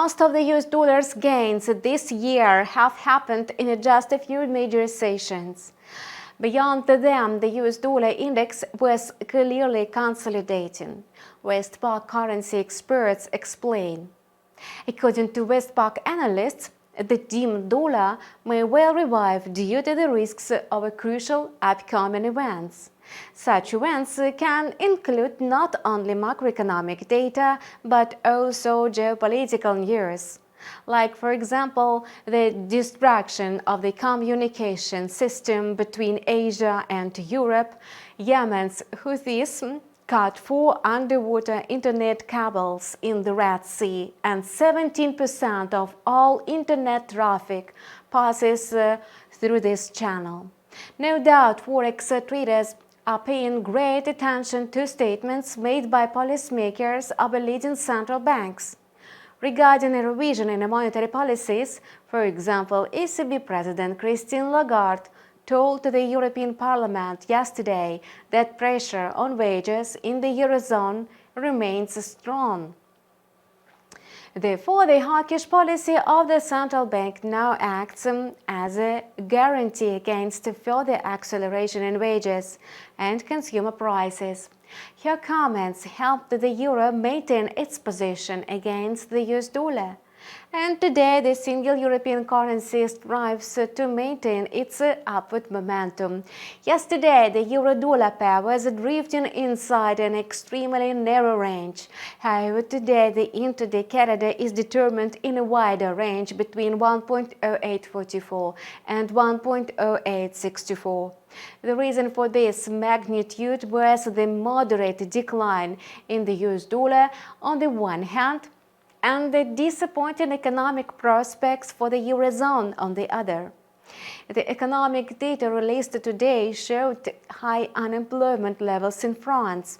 Most of the US dollar's gains this year have happened in just a few major sessions. Beyond them, the US dollar index was clearly consolidating, Westpac currency experts explain. According to Westpac analysts, the dim dollar may well revive due to the risks of crucial upcoming events. Such events can include not only macroeconomic data, but also geopolitical news, like, for example, the destruction of the communication system between Asia and Europe, Yemen's Houthis cut 4 underwater internet cables in the Red Sea, and 17% of all internet traffic passes through this channel. No doubt forex traders are paying great attention to statements made by policymakers of leading central banks. Regarding a revision in monetary policies, for example, ECB President Christine Lagarde told the European Parliament yesterday that pressure on wages in the eurozone remains strong. Therefore, the hawkish policy of the central bank now acts as a guarantee against further acceleration in wages and consumer prices. Her comments helped the euro maintain its position against the US dollar. And today, the single European currency strives to maintain its upward momentum. Yesterday, the euro-dollar pair was drifting inside an extremely narrow range. However, today, the intraday corridor is determined in a wider range between 1.0844 and 1.0864. The reason for this magnitude was the moderate decline in the US dollar on the one hand, and the disappointing economic prospects for the eurozone on the other. The economic data released today showed high unemployment levels in France,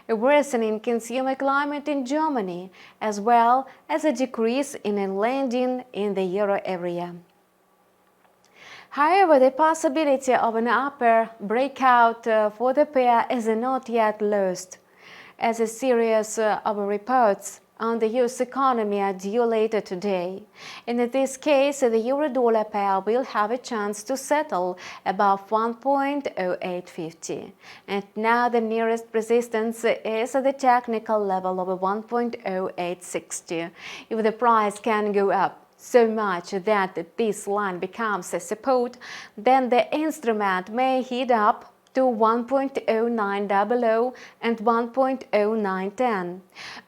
a worsening consumer climate in Germany, as well as a decrease in lending in the euro area. However, the possibility of an upper breakout for the pair is not yet lost, as a series of reports on the US economy are due later today. In this case, the euro-dollar pair will have a chance to settle above 1.0850. And now the nearest resistance is the technical level of 1.0860. If the price can go up so much that this line becomes a support, then the instrument may head up to 1.0900 and 1.0910.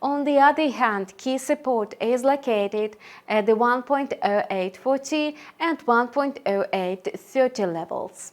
On the other hand, key support is located at the 1.0840 and 1.0830 levels.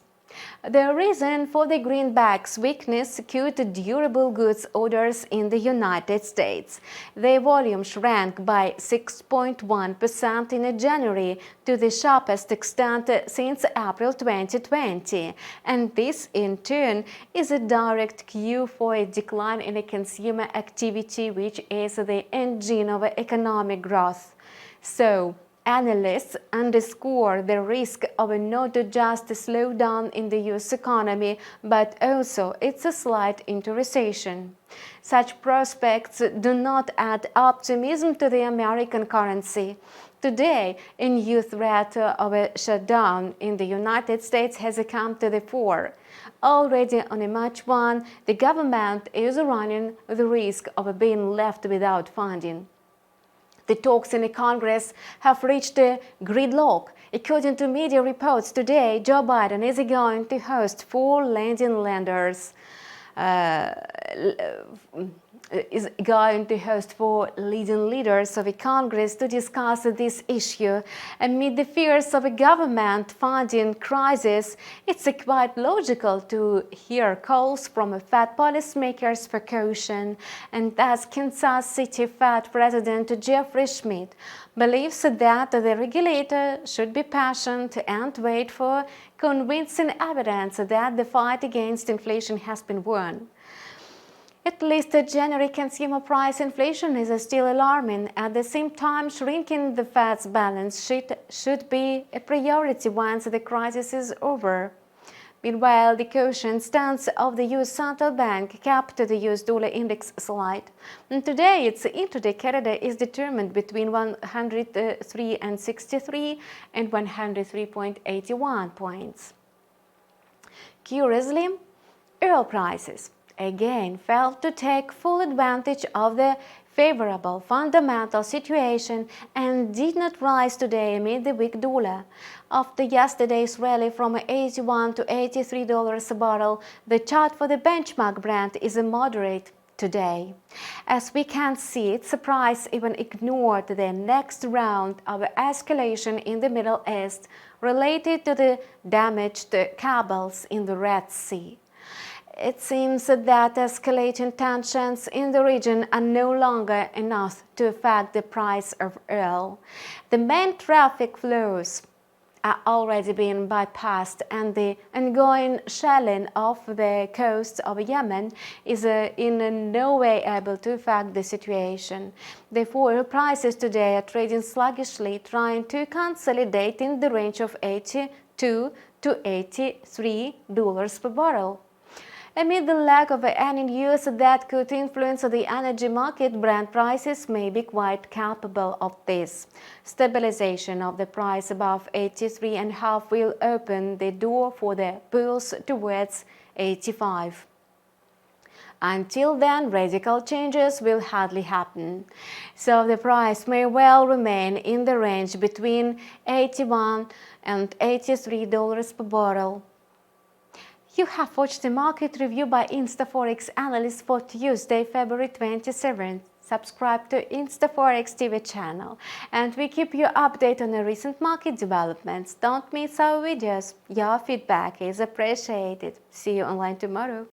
The reason for the greenback's weakness could durable goods orders in the United States. Their volume shrank by 6.1% in January to the sharpest extent since April 2020, and this in turn is a direct cue for a decline in consumer activity, which is the engine of economic growth. So, analysts underscore the risk of not just a slowdown in the US economy, but also its slight into recession. Such prospects do not add optimism to the American currency. Today, a new threat of a shutdown in the United States has come to the fore. Already on March 1, the government is running the risk of being left without funding. The talks in the Congress have reached a gridlock. According to media reports today, Joe Biden is going to host 4 leading leaders of the Congress to discuss this issue. Amid the fears of a government funding crisis, it's quite logical to hear calls from Fed policymakers for caution, and thus Kansas City Fed President Jeffrey Schmidt believes that the regulator should be patient and wait for convincing evidence that the fight against inflation has been won. At least January consumer price inflation is still alarming. At the same time, shrinking the Fed's balance sheet should be a priority once the crisis is over. Meanwhile, the caution stance of the US Central Bank kept the US dollar index slight. And today, its intraday carry is determined between 103.63 and 103.81 points. Curiously, oil prices again failed to take full advantage of the favorable fundamental situation and did not rise today amid the weak dollar. After yesterday's rally from $81 to $83 a barrel, the chart for the benchmark Brent is a moderate today. As we can see, its price even ignored the next round of escalation in the Middle East related to the damaged cables in the Red Sea. It seems that escalating tensions in the region are no longer enough to affect the price of oil. The main traffic flows are already being bypassed, and the ongoing shelling of the coast of Yemen is in no way able to affect the situation. Therefore, oil prices today are trading sluggishly, trying to consolidate in the range of $82 to $83 per barrel. Amid the lack of any news that could influence the energy market, Brent prices may be quite capable of this. Stabilization of the price above 83.5 will open the door for the pulse towards 85. Until then, radical changes will hardly happen. So the price may well remain in the range between $81 and $83 per barrel. You have watched the market review by InstaForex analysts for Tuesday, February 27th. Subscribe to InstaForex TV channel, and we keep you updated on the recent market developments. Don't miss our videos. Your feedback is appreciated. See you online tomorrow.